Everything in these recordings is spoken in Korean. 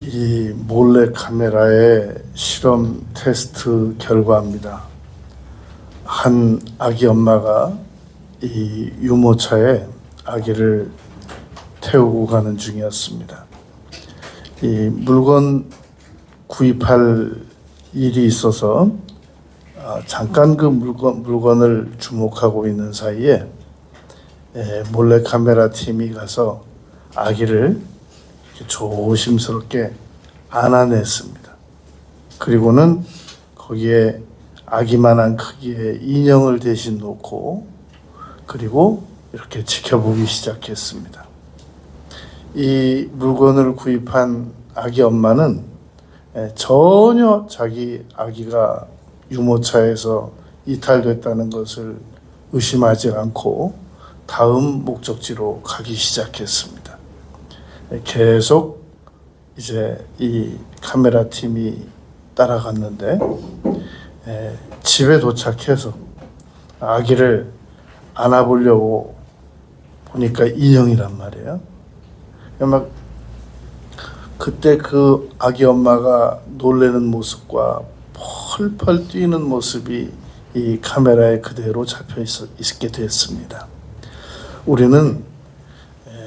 이 몰래 카메라의 실험 테스트 결과입니다. 한 아기 엄마가 이 유모차에 아기를 태우고 가는 중이었습니다. 이 물건 구입할 일이 있어서 잠깐 그 물건을 주목하고 있는 사이에 몰래 카메라 팀이 가서 아기를 조심스럽게 안아냈습니다. 그리고는 거기에 아기만한 크기의 인형을 대신 놓고 그리고 이렇게 지켜보기 시작했습니다. 이 물건을 구입한 아기 엄마는 전혀 자기 아기가 유모차에서 이탈됐다는 것을 의심하지 않고 다음 목적지로 가기 시작했습니다. 계속 이제 이 카메라 팀이 따라갔는데 집에 도착해서 아기를 안아보려고 보니까 인형이란 말이에요. 막 그때 그 아기 엄마가 놀라는 모습과 펄펄 뛰는 모습이 이 카메라에 그대로 잡혀 있게 됐습니다. 우리는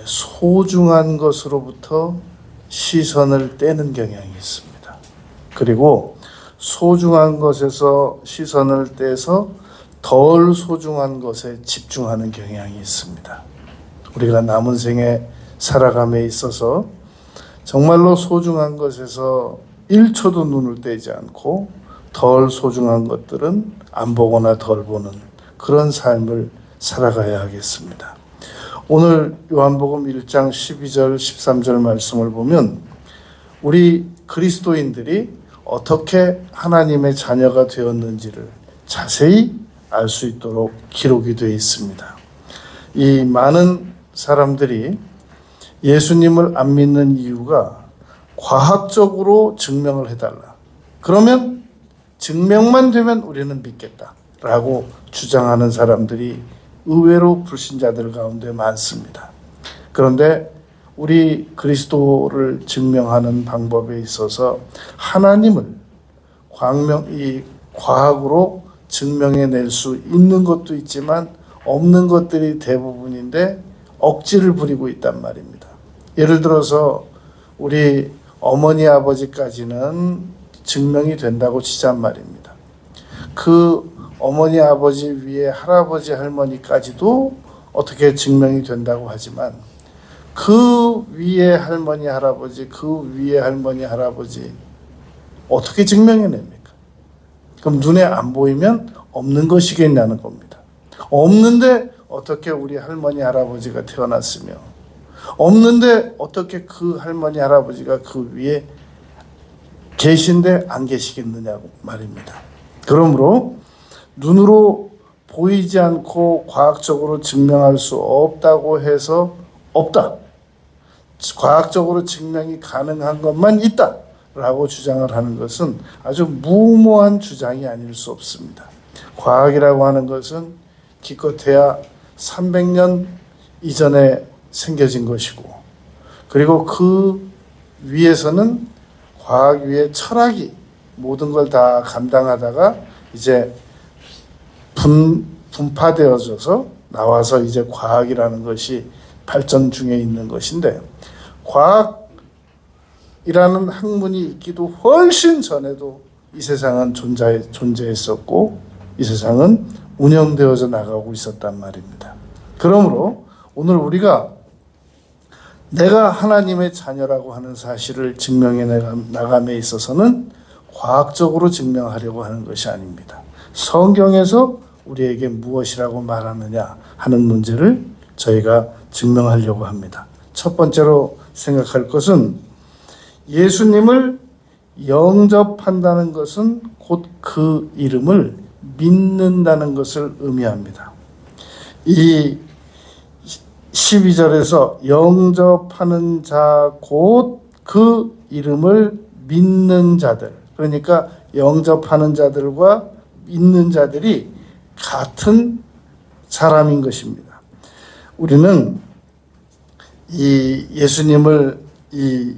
소중한 것으로부터 시선을 떼는 경향이 있습니다. 그리고 소중한 것에서 시선을 떼서 덜 소중한 것에 집중하는 경향이 있습니다. 우리가 남은 생에 살아감에 있어서 정말로 소중한 것에서 1초도 눈을 떼지 않고 덜 소중한 것들은 안 보거나 덜 보는 그런 삶을 살아가야 하겠습니다. 오늘 요한복음 1장 12절 13절 말씀을 보면 우리 그리스도인들이 어떻게 하나님의 자녀가 되었는지를 자세히 알 수 있도록 기록이 되어 있습니다. 이 많은 사람들이 예수님을 안 믿는 이유가 과학적으로 증명을 해달라. 그러면 증명만 되면 우리는 믿겠다라고 주장하는 사람들이 의외로 불신자들 가운데 많습니다. 그런데 우리 그리스도를 증명하는 방법에 있어서 하나님을 이 과학으로 증명해낼 수 있는 것도 있지만 없는 것들이 대부분인데 억지를 부리고 있단 말입니다. 예를 들어서 우리 어머니 아버지까지는 증명이 된다고 치잔 말입니다. 그 어머니 아버지 위에 할아버지 할머니까지도 어떻게 증명이 된다고 하지만 그 위에 할머니 할아버지 그 위에 할머니 할아버지 어떻게 증명해냅니까? 그럼 눈에 안 보이면 없는 것이겠냐는 겁니다. 없는데 어떻게 우리 할머니 할아버지가 태어났으며 없는데 어떻게 그 할머니 할아버지가 그 위에 계신데 안 계시겠느냐고 말입니다. 그러므로 눈으로 보이지 않고 과학적으로 증명할 수 없다고 해서 없다. 과학적으로 증명이 가능한 것만 있다. 라고 주장을 하는 것은 아주 무모한 주장이 아닐 수 없습니다. 과학이라고 하는 것은 기껏해야 300년 이전에 생겨진 것이고 그리고 그 위에서는 과학 위에 철학이 모든 걸 다 감당하다가 이제 분파되어져서 나와서 이제 과학이라는 것이 발전 중에 있는 것인데 과학이라는 학문이 있기도 훨씬 전에도 이 세상은 존재했었고 이 세상은 운영되어져 나가고 있었단 말입니다. 그러므로 오늘 우리가 내가 하나님의 자녀라고 하는 사실을 증명해 나감에 있어서는 과학적으로 증명하려고 하는 것이 아닙니다. 성경에서 우리에게 무엇이라고 말하느냐 하는 문제를 저희가 증명하려고 합니다. 첫 번째로 생각할 것은 예수님을 영접한다는 것은 곧 그 이름을 믿는다는 것을 의미합니다. 이 12절에서 영접하는 자 곧 그 이름을 믿는 자들, 그러니까 영접하는 자들과 믿는 자들이 같은 사람인 것입니다. 우리는 이 예수님을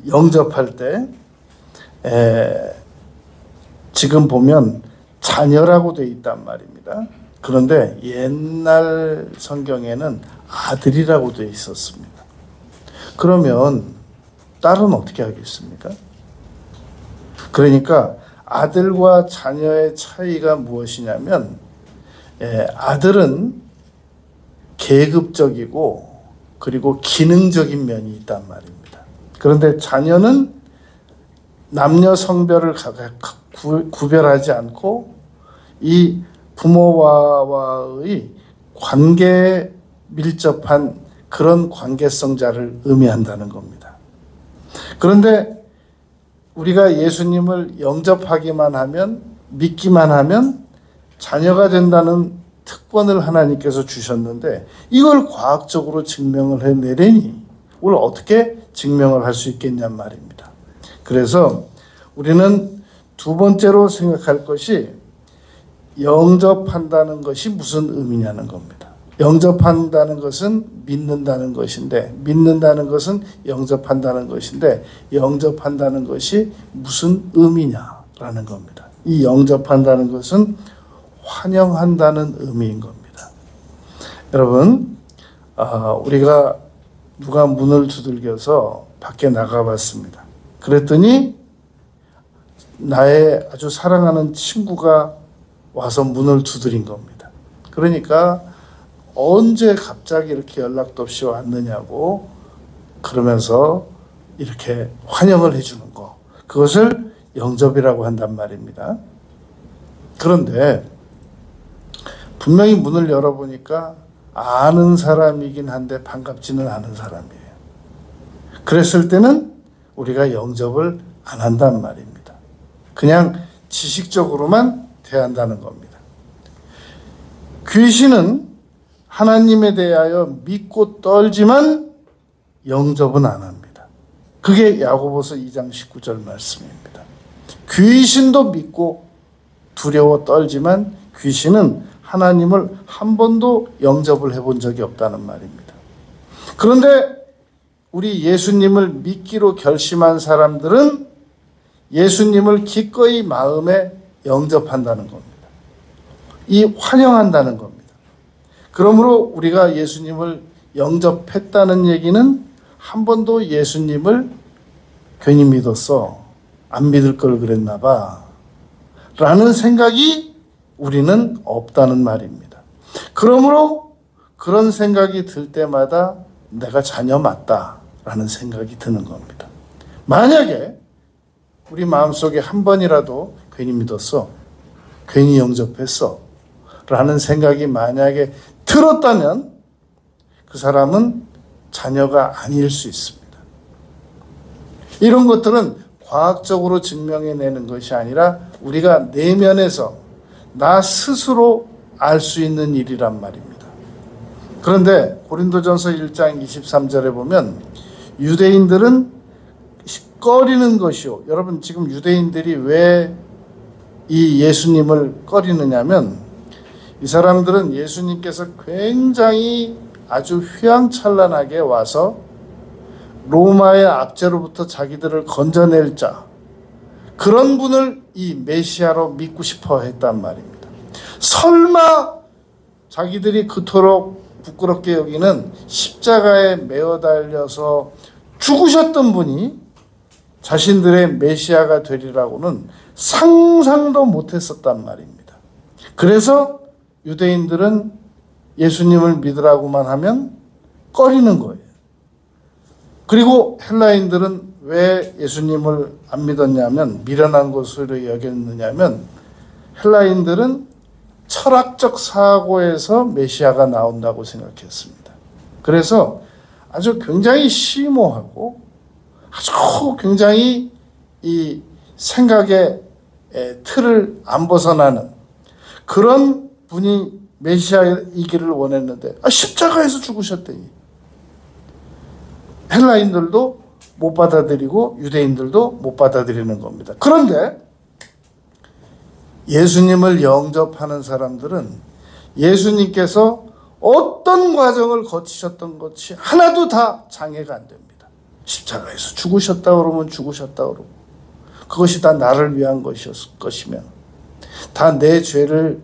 영접할 때 지금 보면 자녀라고 되어 있단 말입니다. 그런데 옛날 성경에는 아들이라고 되어 있었습니다. 그러면 딸은 어떻게 하겠습니까? 그러니까 아들과 자녀의 차이가 무엇이냐면 아들은 계급적이고 그리고 기능적인 면이 있단 말입니다. 그런데 자녀는 남녀 성별을 구별하지 않고 이 부모와의 관계에 밀접한 그런 관계성자를 의미한다는 겁니다. 그런데 우리가 예수님을 영접하기만 하면, 믿기만 하면 자녀가 된다는 특권을 하나님께서 주셨는데 이걸 과학적으로 증명을 해내려니 우리 어떻게 증명을 할 수 있겠냔 말입니다. 그래서 우리는 두 번째로 생각할 것이 영접한다는 것이 무슨 의미냐는 겁니다. 영접한다는 것은 믿는다는 것인데, 믿는다는 것은 영접한다는 것인데, 영접한다는 것이 무슨 의미냐라는 겁니다. 이 영접한다는 것은 환영한다는 의미인 겁니다. 여러분, 우리가 누가 문을 두들겨서 밖에 나가봤습니다. 그랬더니 나의 아주 사랑하는 친구가 와서 문을 두드린 겁니다. 그러니까 언제 갑자기 이렇게 연락도 없이 왔느냐고 그러면서 이렇게 환영을 해주는 거, 그것을 영접이라고 한단 말입니다. 그런데 분명히 문을 열어보니까 아는 사람이긴 한데 반갑지는 않은 사람이에요. 그랬을 때는 우리가 영접을 안 한단 말입니다. 그냥 지식적으로만 대한다는 겁니다. 귀신은 하나님에 대하여 믿고 떨지만 영접은 안 합니다. 그게 야고보서 2장 19절 말씀입니다. 귀신도 믿고 두려워 떨지만 귀신은 하나님을 한 번도 영접을 해본 적이 없다는 말입니다. 그런데 우리 예수님을 믿기로 결심한 사람들은 예수님을 기꺼이 마음에 영접한다는 겁니다. 이 환영한다는 겁니다. 그러므로 우리가 예수님을 영접했다는 얘기는 한 번도 예수님을 괜히 믿었어, 안 믿을 걸 그랬나 봐 라는 생각이 우리는 없다는 말입니다. 그러므로 그런 생각이 들 때마다 내가 자녀 맞다라는 생각이 드는 겁니다. 만약에 우리 마음속에 한 번이라도 괜히 믿었어, 괜히 영접했어 라는 생각이 만약에 들었다면 그 사람은 자녀가 아닐 수 있습니다. 이런 것들은 과학적으로 증명해내는 것이 아니라 우리가 내면에서 나 스스로 알 수 있는 일이란 말입니다. 그런데 고린도전서 1장 23절에 보면 유대인들은 꺼리는 것이요. 여러분, 지금 유대인들이 왜 이 예수님을 꺼리느냐면 이 사람들은 예수님께서 굉장히 아주 휘황찬란하게 와서 로마의 압제로부터 자기들을 건져낼 자, 그런 분을 이 메시아로 믿고 싶어 했단 말입니다. 설마 자기들이 그토록 부끄럽게 여기는 십자가에 매어 달려서 죽으셨던 분이 자신들의 메시아가 되리라고는 상상도 못했었단 말입니다. 그래서 유대인들은 예수님을 믿으라고만 하면 꺼리는 거예요. 그리고 헬라인들은 왜 예수님을 안 믿었냐면, 미련한 것으로 여겼느냐면, 헬라인들은 철학적 사고에서 메시아가 나온다고 생각했습니다. 그래서 아주 굉장히 심오하고 아주 굉장히 이 생각의 틀을 안 벗어나는 그런 분이 메시아이기를 원했는데 십자가에서 죽으셨더니 헬라인들도 못 받아들이고 유대인들도 못 받아들이는 겁니다. 그런데 예수님을 영접하는 사람들은 예수님께서 어떤 과정을 거치셨던 것이 하나도 다 장애가 안 됩니다. 십자가에서 죽으셨다 그러면 죽으셨다 그러고, 그것이 다 나를 위한 것이면, 다 내 죄를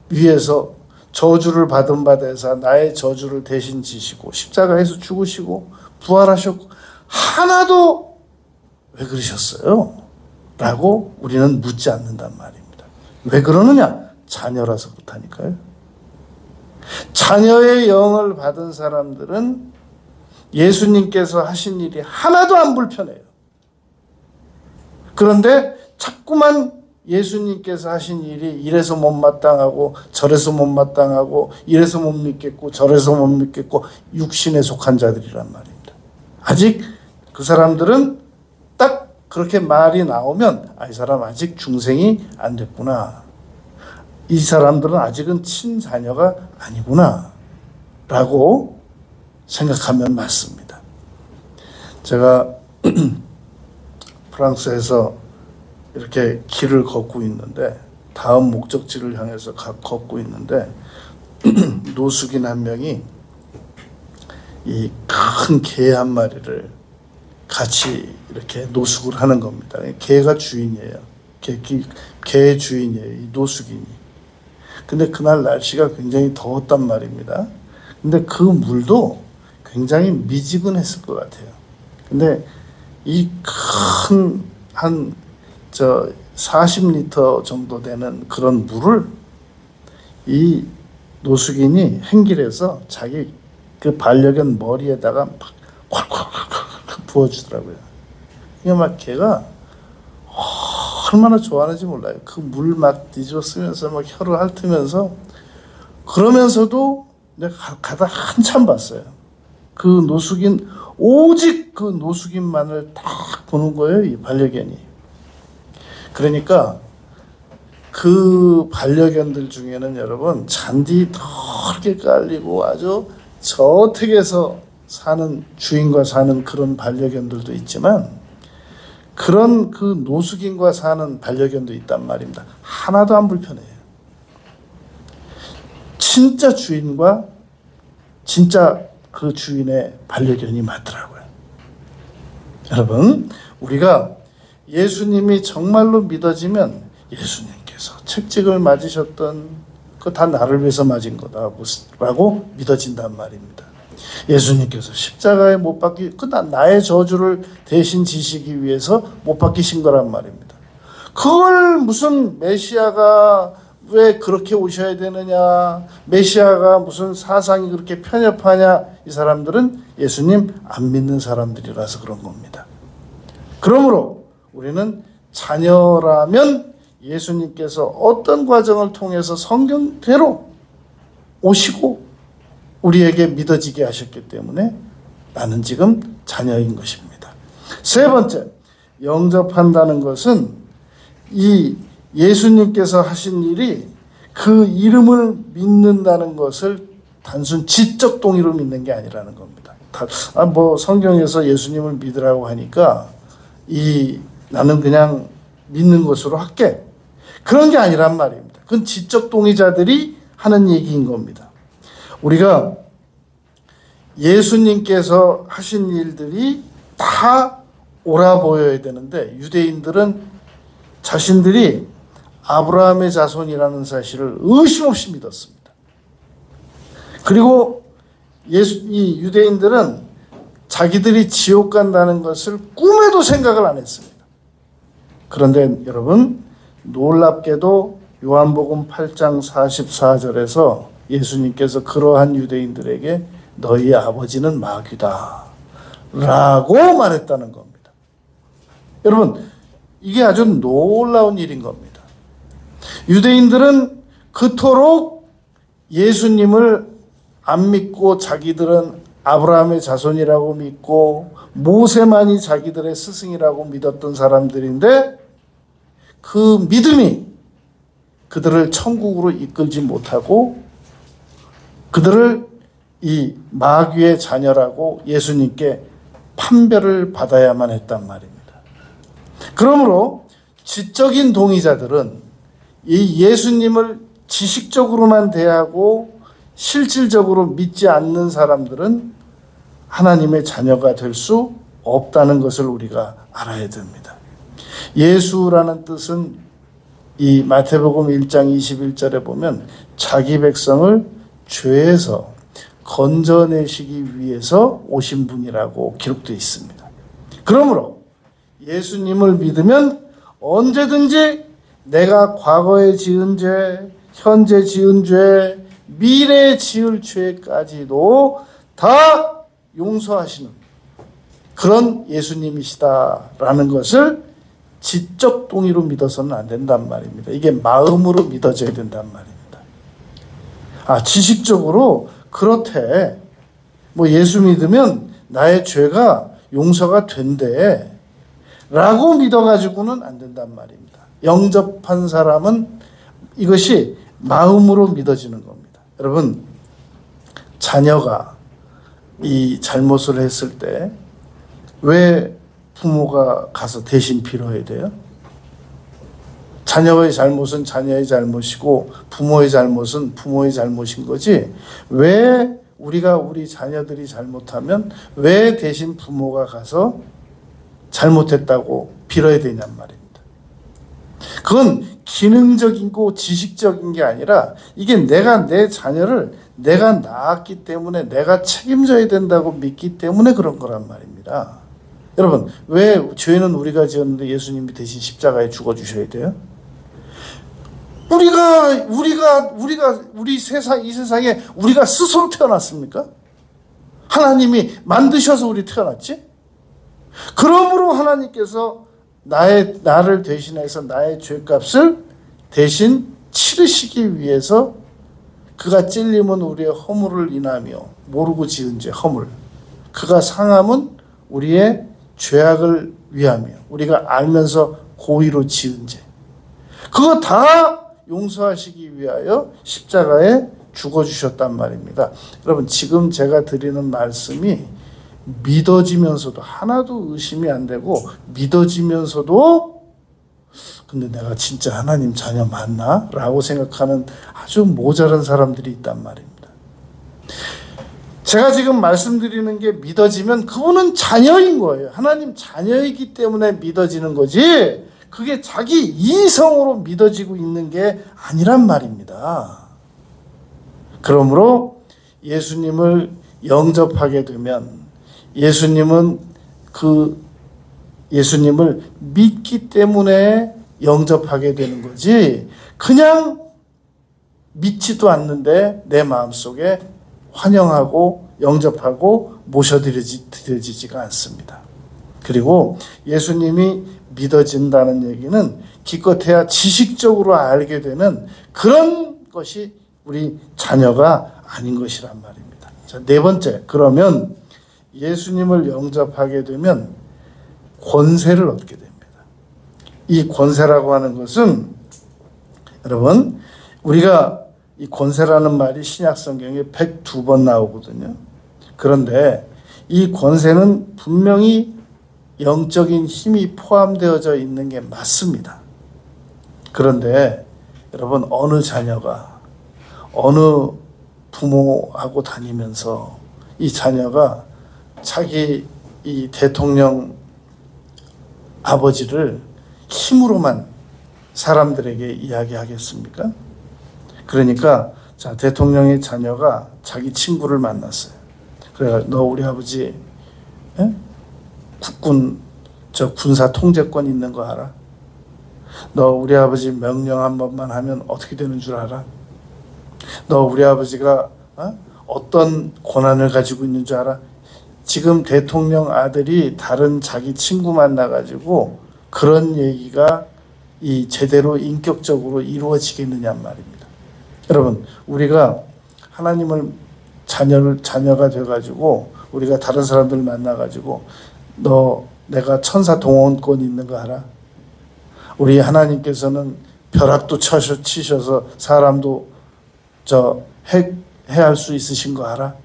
위해서 저주를 받은 바 되사 나의 저주를 대신 지시고 십자가에서 죽으시고 부활하셨고 하나도 왜 그러셨어요? 라고 우리는 묻지 않는단 말입니다. 왜 그러느냐? 자녀라서 그렇다니까요. 자녀의 영을 받은 사람들은 예수님께서 하신 일이 하나도 안 불편해요. 그런데 자꾸만 예수님께서 하신 일이 이래서 못마땅하고 저래서 못마땅하고 이래서 못 믿겠고 저래서 못 믿겠고 육신에 속한 자들이란 말입니다. 아직 그 사람들은 딱 그렇게 말이 나오면 이 사람 아직 중생이 안 됐구나. 이 사람들은 아직은 친자녀가 아니구나 라고 생각하면 맞습니다. 제가 프랑스에서 이렇게 길을 걷고 있는데, 다음 목적지를 향해서 걷고 있는데 노숙인 한 명이 이 큰 개 한 마리를 같이 이렇게 노숙을 하는 겁니다. 개가 주인이에요. 개의 주인이에요, 이 노숙인이. 근데 그날 날씨가 굉장히 더웠단 말입니다. 근데 그 물도 굉장히 미지근했을 것 같아요. 근데 이 큰 한 40리터 정도 되는 그런 물을 이 노숙인이 행길에서 자기 그 반려견 머리에다가 막 콸콸콸콸 부어주더라고요. 이게 막 걔가 얼마나 좋아하는지 몰라요. 그 물 막 뒤집어 쓰면서 막 혀를 핥으면서, 그러면서도 내가 가다 한참 봤어요. 그 노숙인, 오직 그 노숙인만을 딱 보는 거예요, 이 반려견이. 그러니까 그 반려견들 중에는 여러분 잔디 넓게 깔리고 아주 저택에서 사는, 주인과 사는 그런 반려견들도 있지만, 그런 그 노숙인과 사는 반려견도 있단 말입니다. 하나도 안 불편해요. 진짜 주인과 진짜 그 주인의 반려견이 맞더라고요. 여러분, 우리가 예수님이 정말로 믿어지면 예수님께서 책찍을 맞으셨던 그 다 나를 위해서 맞은 거다라고 믿어진단 말입니다. 예수님께서 십자가에 못 박히, 나의 저주를 대신 지시기 위해서 못 박히신 거란 말입니다. 그걸 무슨 메시아가 왜 그렇게 오셔야 되느냐, 메시아가 무슨 사상이 그렇게 편협하냐, 이 사람들은 예수님 안 믿는 사람들이라서 그런 겁니다. 그러므로 우리는 자녀라면 예수님께서 어떤 과정을 통해서 성경대로 오시고 우리에게 믿어지게 하셨기 때문에 나는 지금 자녀인 것입니다. 세 번째, 영접한다는 것은 이 예수님께서 하신 일이 그 이름을 믿는다는 것을 단순 지적 동의로 믿는 게 아니라는 겁니다. 성경에서 예수님을 믿으라고 하니까 나는 그냥 믿는 것으로 할게, 그런 게 아니란 말입니다. 그건 지적 동의자들이 하는 얘기인 겁니다. 우리가 예수님께서 하신 일들이 다 옳아 보여야 되는데, 유대인들은 자신들이 아브라함의 자손이라는 사실을 의심 없이 믿었습니다. 그리고 이 유대인들은 자기들이 지옥 간다는 것을 꿈에도 생각을 안 했습니다. 그런데 여러분, 놀랍게도 요한복음 8장 44절에서 예수님께서 그러한 유대인들에게 너희 아버지는 마귀다 라고 말했다는 겁니다. 여러분, 이게 아주 놀라운 일인 겁니다. 유대인들은 그토록 예수님을 안 믿고 자기들은 아브라함의 자손이라고 믿고 모세만이 자기들의 스승이라고 믿었던 사람들인데, 그 믿음이 그들을 천국으로 이끌지 못하고 그들을 이 마귀의 자녀라고 예수님께 판별을 받아야만 했단 말입니다. 그러므로 지적인 동의자들은 이 예수님을 지식적으로만 대하고 실질적으로 믿지 않는 사람들은 하나님의 자녀가 될 수 없다는 것을 우리가 알아야 됩니다. 예수라는 뜻은 이 마태복음 1장 21절에 보면 자기 백성을 죄에서 건져내시기 위해서 오신 분이라고 기록되어 있습니다. 그러므로 예수님을 믿으면 언제든지 내가 과거에 지은 죄, 현재 지은 죄, 미래에 지을 죄까지도 다 용서하시는 그런 예수님이시다라는 것을 지적 동의로 믿어서는 안 된단 말입니다. 이게 마음으로 믿어져야 된단 말입니다. 지식적으로 그렇대. 뭐 예수 믿으면 나의 죄가 용서가 된대. 라고 믿어가지고는 안 된단 말입니다. 영접한 사람은 이것이 마음으로 믿어지는 겁니다. 여러분, 자녀가 이 잘못을 했을 때 왜 부모가 가서 대신 빌어야 돼요? 자녀의 잘못은 자녀의 잘못이고 부모의 잘못은 부모의 잘못인 거지, 왜 우리 자녀들이 잘못하면 왜 대신 부모가 가서 잘못했다고 빌어야 되냔 말입니다. 그건 기능적이고 지식적인 게 아니라 이게 내가 내 자녀를 내가 낳았기 때문에 내가 책임져야 된다고 믿기 때문에 그런 거란 말입니다. 여러분, 왜 죄는 우리가 지었는데 예수님이 대신 십자가에 죽어주셔야 돼요? 이 세상에 우리가 스스로 태어났습니까? 하나님이 만드셔서 우리 태어났지? 그러므로 하나님께서 나를 대신해서 나의 죄값을 대신 치르시기 위해서 그가 찔림은 우리의 허물을 인하며 모르고 지은 죄 허물, 그가 상함은 우리의 죄악을 위하며 우리가 알면서 고의로 지은 죄, 그거 다 용서하시기 위하여 십자가에 죽어주셨단 말입니다. 여러분, 지금 제가 드리는 말씀이 믿어지면서도 하나도 의심이 안 되고 믿어지면서도 근데 내가 진짜 하나님 자녀 맞나? 라고 생각하는 아주 모자란 사람들이 있단 말입니다. 제가 지금 말씀드리는 게 믿어지면 그분은 자녀인 거예요. 하나님 자녀이기 때문에 믿어지는 거지 그게 자기 이성으로 믿어지고 있는 게 아니란 말입니다. 그러므로 예수님을 영접하게 되면 예수님을 믿기 때문에 영접하게 되는 거지 그냥 믿지도 않는데 내 마음속에 환영하고 영접하고 모셔드려지지가 않습니다. 그리고 예수님이 믿어진다는 얘기는 기껏해야 지식적으로 알게 되는 그런 것이 우리 자녀가 아닌 것이란 말입니다. 자, 네 번째, 그러면 예수님을 영접하게 되면 권세를 얻게 됩니다. 이 권세라고 하는 것은 여러분, 우리가 이 권세라는 말이 신약 성경에 102번 나오거든요. 그런데 이 권세는 분명히 영적인 힘이 포함되어져 있는 게 맞습니다. 그런데 여러분, 어느 자녀가 어느 부모하고 다니면서 이 자녀가 자기 이 대통령 아버지를 힘으로만 사람들에게 이야기하겠습니까? 그러니까 자, 대통령의 자녀가 자기 친구를 만났어요. 그래, 너 우리 아버지 국군 군사 통제권 있는 거 알아? 너 우리 아버지 명령 한 번만 하면 어떻게 되는 줄 알아? 너 우리 아버지가 어떤 권한을 가지고 있는 줄 알아? 지금 대통령 아들이 다른 자기 친구 만나가지고 그런 얘기가 이 제대로 인격적으로 이루어지겠느냐 말입니다. 여러분, 우리가 하나님을 자녀가 돼가지고 우리가 다른 사람들 만나가지고 너 내가 천사 동원권 있는 거 알아? 우리 하나님께서는 벼락도 치셔서 사람도 해할 수 있으신 거 알아?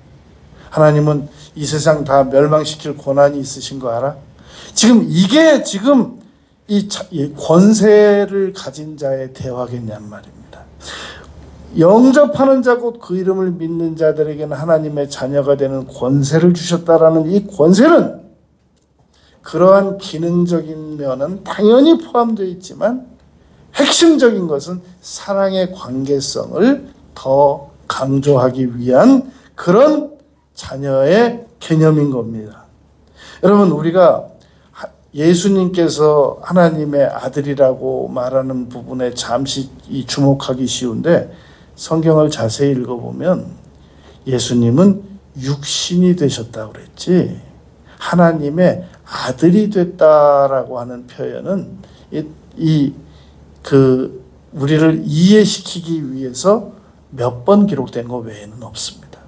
하나님은 이 세상 다 멸망시킬 권한이 있으신 거 알아? 이게 이 권세를 가진 자의 대화겠냔 말입니다. 영접하는 자 곧 그 이름을 믿는 자들에게는 하나님의 자녀가 되는 권세를 주셨다라는 이 권세는 그러한 기능적인 면은 당연히 포함되어 있지만 핵심적인 것은 사랑의 관계성을 더 강조하기 위한 그런 자녀의 개념인 겁니다. 여러분, 우리가 예수님께서 하나님의 아들이라고 말하는 부분에 잠시 주목하기 쉬운데, 성경을 자세히 읽어보면 예수님은 육신이 되셨다고 그랬지 하나님의 아들이 됐다라고 하는 표현은 우리를 이해시키기 위해서 몇 번 기록된 것 외에는 없습니다.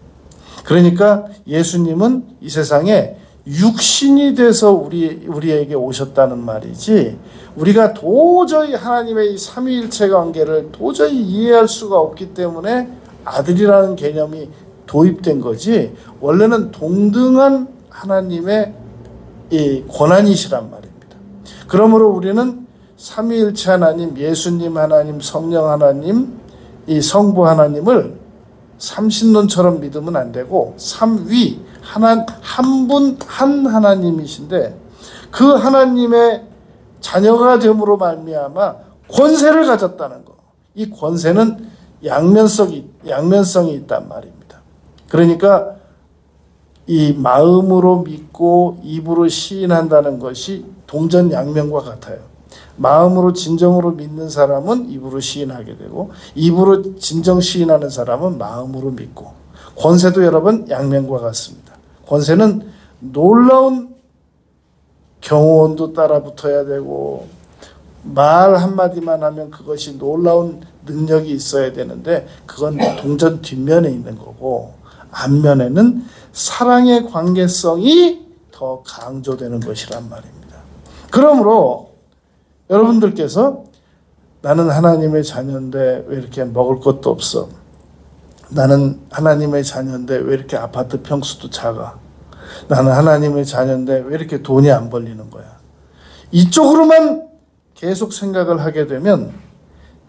그러니까 예수님은 이 세상에 육신이 돼서 우리에게 오셨다는 말이지, 우리가 도저히 하나님의 이 삼위일체 관계를 도저히 이해할 수가 없기 때문에 아들이라는 개념이 도입된 거지, 원래는 동등한 하나님의 이 권한이시란 말입니다. 그러므로 우리는 삼위일체 하나님, 예수님 하나님, 성령 하나님, 이 성부 하나님을 삼신론처럼 믿으면 안 되고 삼위, 한 분 한 하나님이신데, 그 하나님의 자녀가 됨으로 말미암아 권세를 가졌다는 거. 이 권세는 양면성이 있단 말입니다. 그러니까 이 마음으로 믿고 입으로 시인한다는 것이 동전양면과 같아요. 마음으로 진정으로 믿는 사람은 입으로 시인하게 되고, 입으로 진정 시인하는 사람은 마음으로 믿고. 권세도 여러분 양면과 같습니다. 권세는 놀라운 경호원도 따라 붙어야 되고, 말 한마디만 하면 그것이 놀라운 능력이 있어야 되는데, 그건 동전 뒷면에 있는 거고, 앞면에는 사랑의 관계성이 더 강조되는 것이란 말입니다. 그러므로 여러분들께서 나는 하나님의 자녀인데 왜 이렇게 먹을 것도 없어? 나는 하나님의 자녀인데 왜 이렇게 아파트 평수도 작아? 나는 하나님의 자녀인데 왜 이렇게 돈이 안 벌리는 거야? 이쪽으로만 계속 생각을 하게 되면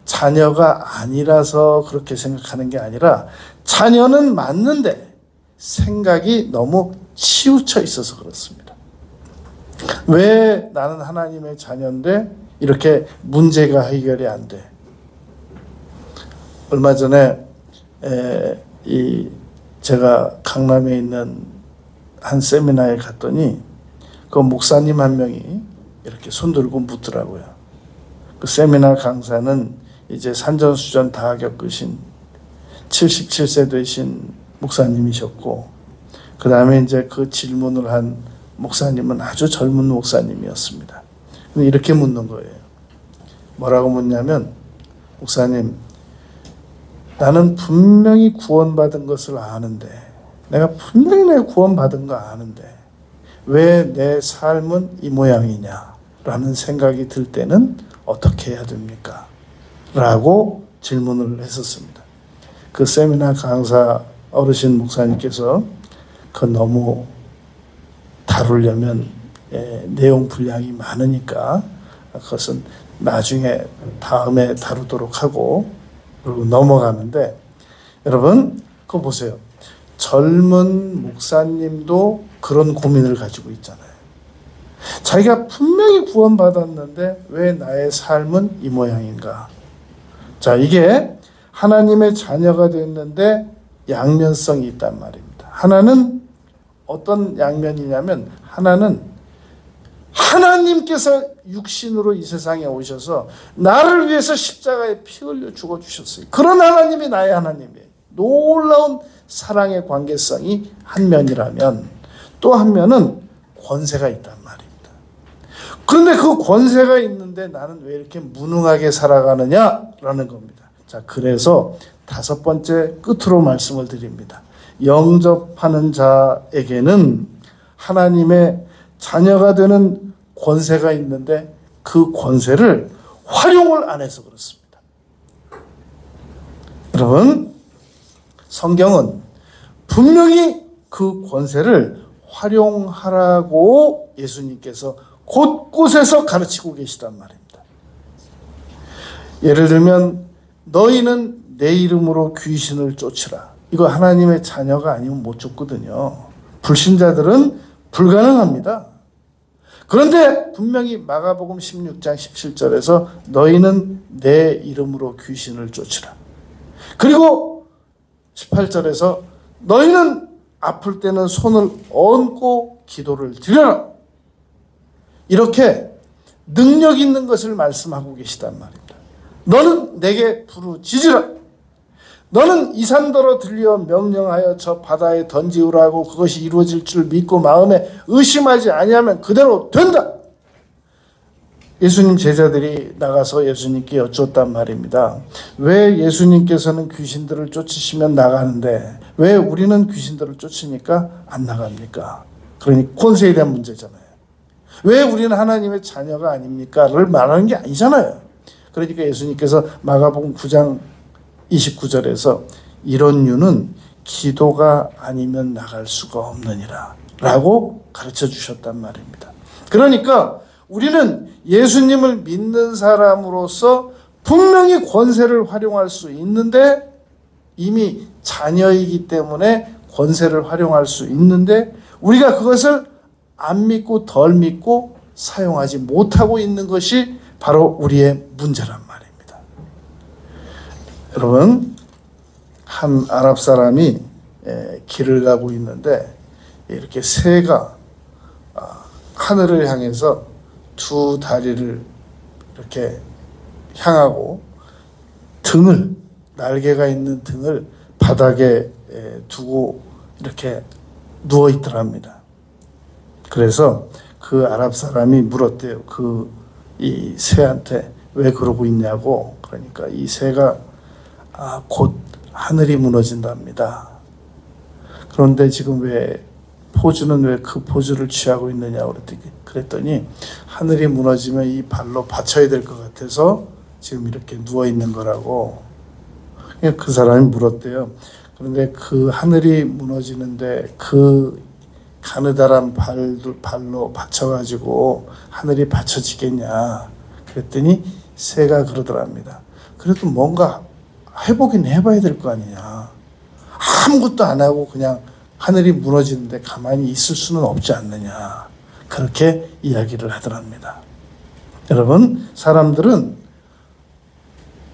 자녀가 아니라서 그렇게 생각하는 게 아니라, 자녀는 맞는데 생각이 너무 치우쳐 있어서 그렇습니다. 왜 나는 하나님의 자녀인데 이렇게 문제가 해결이 안 돼? 얼마 전에 제가 강남에 있는 한 세미나에 갔더니 그 목사님 한 명이 이렇게 손 들고 묻더라고요. 그 세미나 강사는 이제 산전수전 다 겪으신 77세 되신 목사님이셨고, 그 다음에 이제 그 질문을 한 목사님은 아주 젊은 목사님이었습니다. 근데 이렇게 묻는 거예요. 뭐라고 묻냐면, 목사님, 나는 분명히 구원받은 것을 아는데, 내가 분명히 내가 구원받은 거 아는데 왜 내 삶은 이 모양이냐 라는 생각이 들 때는 어떻게 해야 됩니까? 라고 질문을 했었습니다. 그 세미나 강사 어르신 목사님께서 그 너무 다루려면 내용 분량이 많으니까 그것은 나중에 다음에 다루도록 하고, 그리고 넘어가는데, 여러분 그거 보세요. 젊은 목사님도 그런 고민을 가지고 있잖아요. 자기가 분명히 구원받았는데 왜 나의 삶은 이 모양인가? 자, 이게 하나님의 자녀가 됐는데 양면성이 있단 말입니다. 하나는 어떤 양면이냐면, 하나는 하나님께서 육신으로 이 세상에 오셔서 나를 위해서 십자가에 피 흘려 죽어주셨어요. 그런 하나님이 나의 하나님이에요. 놀라운 사랑의 관계성이 한 면이라면, 또 한 면은 권세가 있단 말입니다. 그런데 그 권세가 있는데 나는 왜 이렇게 무능하게 살아가느냐라는 겁니다. 자, 그래서 다섯 번째 끝으로 말씀을 드립니다. 영접하는 자에게는 하나님의 자녀가 되는 권세가 있는데 그 권세를 활용을 안 해서 그렇습니다. 여러분, 성경은 분명히 그 권세를 활용하라고 예수님께서 곳곳에서 가르치고 계시단 말입니다. 예를 들면 너희는 내 이름으로 귀신을 쫓으라. 이거 하나님의 자녀가 아니면 못 쫓거든요. 불신자들은 불가능합니다. 그런데 분명히 마가복음 16장 17절에서 너희는 내 이름으로 귀신을 쫓으라. 그리고 18절에서 너희는 아플 때는 손을 얹고 기도를 드려라. 이렇게 능력 있는 것을 말씀하고 계시단 말입니다. 너는 내게 부르짖으라. 너는 이산더러 들려 명령하여 저 바다에 던지우라고 그것이 이루어질 줄 믿고 마음에 의심하지 아니하면 그대로 된다. 예수님 제자들이 나가서 예수님께 여쭈었단 말입니다. 왜 예수님께서는 귀신들을 쫓으시면 나가는데 왜 우리는 귀신들을 쫓으니까 안 나갑니까? 그러니 권세에 대한 문제잖아요. 왜 우리는 하나님의 자녀가 아닙니까?를 말하는 게 아니잖아요. 그러니까 예수님께서 마가복음 9장 29절에서 이런 유는 기도가 아니면 나갈 수가 없느니라 라고 가르쳐 주셨단 말입니다. 그러니까 우리는 예수님을 믿는 사람으로서 분명히 권세를 활용할 수 있는데 이미 자녀이기 때문에 권세를 활용할 수 있는데 우리가 그것을 안 믿고 덜 믿고 사용하지 못하고 있는 것이 바로 우리의 문제란 말입니다. 여러분, 한 아랍 사람이 길을 가고 있는데 이렇게 새가 하늘을 향해서 두 다리를 이렇게 향하고 등을, 날개가 있는 등을 바닥에 두고 이렇게 누워 있더랍니다. 그래서 그 아랍 사람이 물었대요. 이 새한테 왜 그러고 있냐고. 그러니까 이 새가 곧 하늘이 무너진답니다. 그런데 지금 왜 포즈는 왜 그 포즈를 취하고 있느냐고 그랬더니 하늘이 무너지면 이 발로 받쳐야 될 것 같아서 지금 이렇게 누워 있는 거라고. 그 사람이 물었대요. 그런데 그 하늘이 무너지는데 그 가느다란 발로 받쳐가지고 하늘이 받쳐지겠냐. 그랬더니 새가 그러더랍니다. 그래도 뭔가 해보긴 해봐야 될 거 아니냐. 아무것도 안 하고 그냥 하늘이 무너지는데 가만히 있을 수는 없지 않느냐. 그렇게 이야기를 하더랍니다. 여러분, 사람들은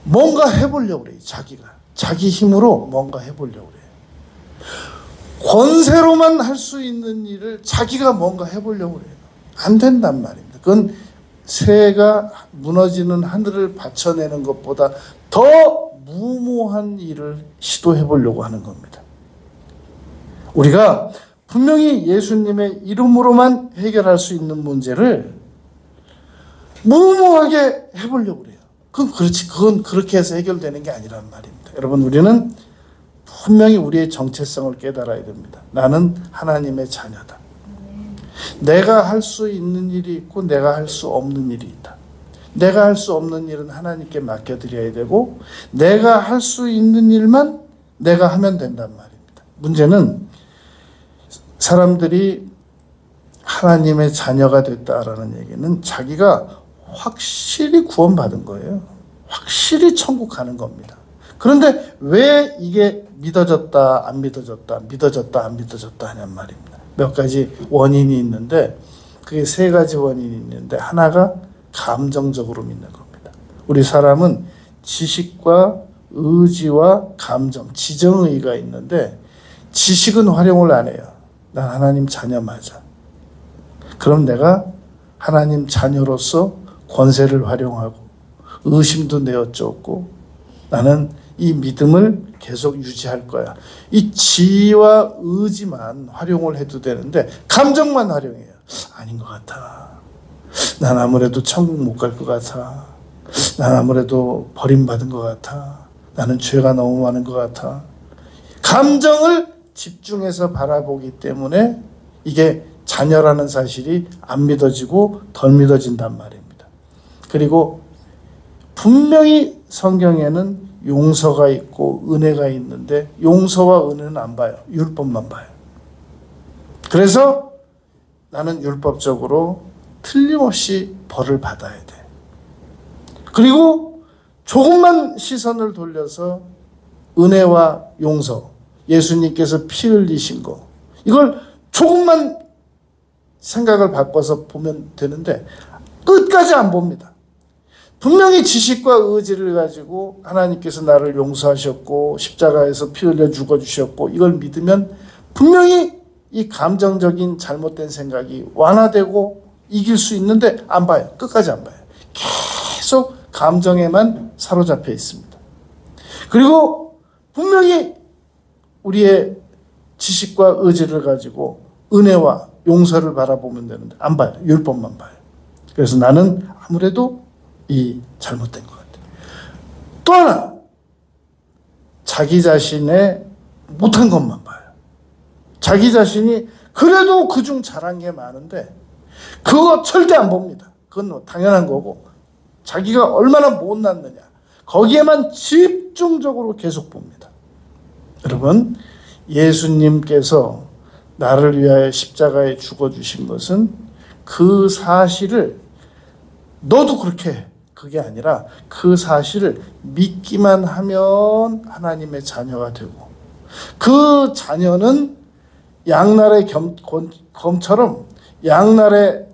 뭔가 해보려고 그래요. 자기 힘으로 뭔가 해보려고 그래요. 권세로만 할 수 있는 일을 자기가 뭔가 해보려고 그래요. 안 된단 말입니다. 그건 새가 무너지는 하늘을 받쳐내는 것보다 더 무모한 일을 시도해보려고 하는 겁니다. 우리가 분명히 예수님의 이름으로만 해결할 수 있는 문제를 무모하게 해보려고 그래요. 그건 그렇게 해서 해결되는 게 아니란 말입니다. 여러분, 우리는 분명히 우리의 정체성을 깨달아야 됩니다. 나는 하나님의 자녀다. 내가 할 수 있는 일이 있고 내가 할 수 없는 일이 있다. 내가 할 수 없는 일은 하나님께 맡겨드려야 되고 내가 할 수 있는 일만 내가 하면 된단 말입니다. 문제는 사람들이 하나님의 자녀가 됐다라는 얘기는 자기가 확실히 구원받은 거예요. 확실히 천국 가는 겁니다. 그런데 왜 이게 믿어졌다 안 믿어졌다 믿어졌다 안 믿어졌다 하냔 말입니다. 몇 가지 원인이 있는데 그게 세 가지 원인이 있는데 하나가 감정적으로 믿는 겁니다. 우리 사람은 지식과 의지와 감정, 지정의가 있는데 지식은 활용을 안 해요. 난 하나님 자녀 맞아. 그럼 내가 하나님 자녀로서 권세를 활용하고 의심도 내어쫓고 나는 이 믿음을 계속 유지할 거야. 이 지와 의지만 활용을 해도 되는데 감정만 활용해요. 아닌 것 같아. 난 아무래도 천국 못 갈 것 같아. 난 아무래도 버림받은 것 같아. 나는 죄가 너무 많은 것 같아. 감정을 집중해서 바라보기 때문에 이게 자녀라는 사실이 안 믿어지고 덜 믿어진단 말입니다. 그리고 분명히 성경에는 용서가 있고 은혜가 있는데 용서와 은혜는 안 봐요. 율법만 봐요. 그래서 나는 율법적으로 틀림없이 벌을 받아야 돼. 그리고 조금만 시선을 돌려서 은혜와 용서, 예수님께서 피 흘리신 거, 이걸 조금만 생각을 바꿔서 보면 되는데 끝까지 안 봅니다. 분명히 지식과 의지를 가지고 하나님께서 나를 용서하셨고 십자가에서 피 흘려 죽어주셨고 이걸 믿으면 분명히 이 감정적인 잘못된 생각이 완화되고 이길 수 있는데 안 봐요. 끝까지 안 봐요. 계속 감정에만 사로잡혀 있습니다. 그리고 분명히 우리의 지식과 의지를 가지고 은혜와 용서를 바라보면 되는데 안 봐요. 율법만 봐요. 그래서 나는 아무래도 이 잘못된 것 같아요. 또 하나, 자기 자신의 못한 것만 봐요. 자기 자신이 그래도 그중 잘한 게 많은데 그거 절대 안 봅니다. 그건 뭐 당연한 거고 자기가 얼마나 못났느냐 거기에만 집중적으로 계속 봅니다. 여러분, 예수님께서 나를 위하여 십자가에 죽어주신 것은 그 사실을 너도 그게 아니라 그 사실을 믿기만 하면 하나님의 자녀가 되고 그 자녀는 양날의 검처럼 양날의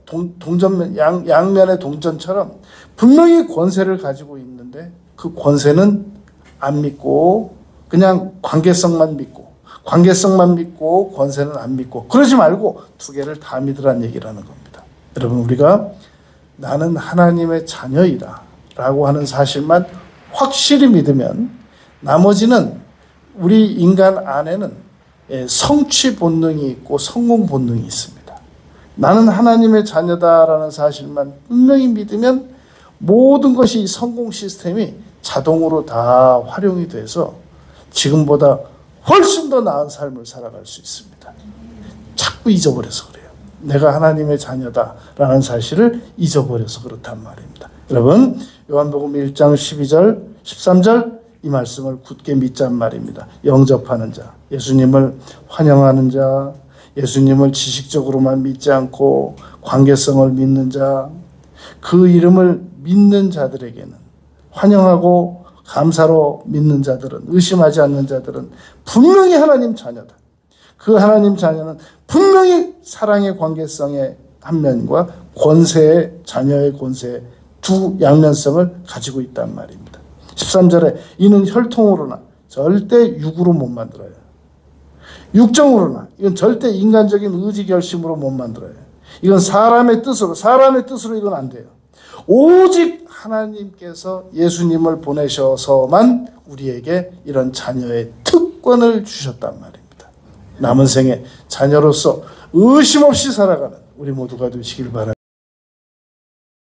양면의 동전처럼 분명히 권세를 가지고 있는데 그 권세는 안 믿고 그냥 관계성만 믿고 권세는 안 믿고 그러지 말고 두 개를 다 믿으라는 얘기라는 겁니다. 여러분, 우리가 나는 하나님의 자녀이다 라고 하는 사실만 확실히 믿으면 나머지는 우리 인간 안에는 성취 본능이 있고 성공 본능이 있습니다. 나는 하나님의 자녀다라는 사실만 분명히 믿으면 모든 것이 성공 시스템이 자동으로 다 활용이 돼서 지금보다 훨씬 더 나은 삶을 살아갈 수 있습니다. 자꾸 잊어버려서 그래요. 내가 하나님의 자녀다라는 사실을 잊어버려서 그렇단 말입니다. 여러분, 요한복음 1장 12절, 13절 이 말씀을 굳게 믿자는 말입니다. 영접하는 자, 예수님을 환영하는 자, 예수님을 지식적으로만 믿지 않고 관계성을 믿는 자, 그 이름을 믿는 자들에게는 환영하고 감사로 믿는 자들은, 의심하지 않는 자들은 분명히 하나님 자녀다. 그 하나님 자녀는 분명히 사랑의 관계성의 한 면과 권세의 자녀의 권세의 두 양면성을 가지고 있단 말입니다. 13절에 이는 혈통으로나 절대 육으로 못 만들어요. 육정으로나 이건 절대 인간적인 의지 결심으로 못 만들어요. 이건 사람의 뜻으로 이건 안 돼요. 오직 하나님께서 예수님을 보내셔서만 우리에게 이런 자녀의 특권을 주셨단 말입니다. 남은 생에 자녀로서 의심 없이 살아가는 우리 모두가 되시길 바랍니다.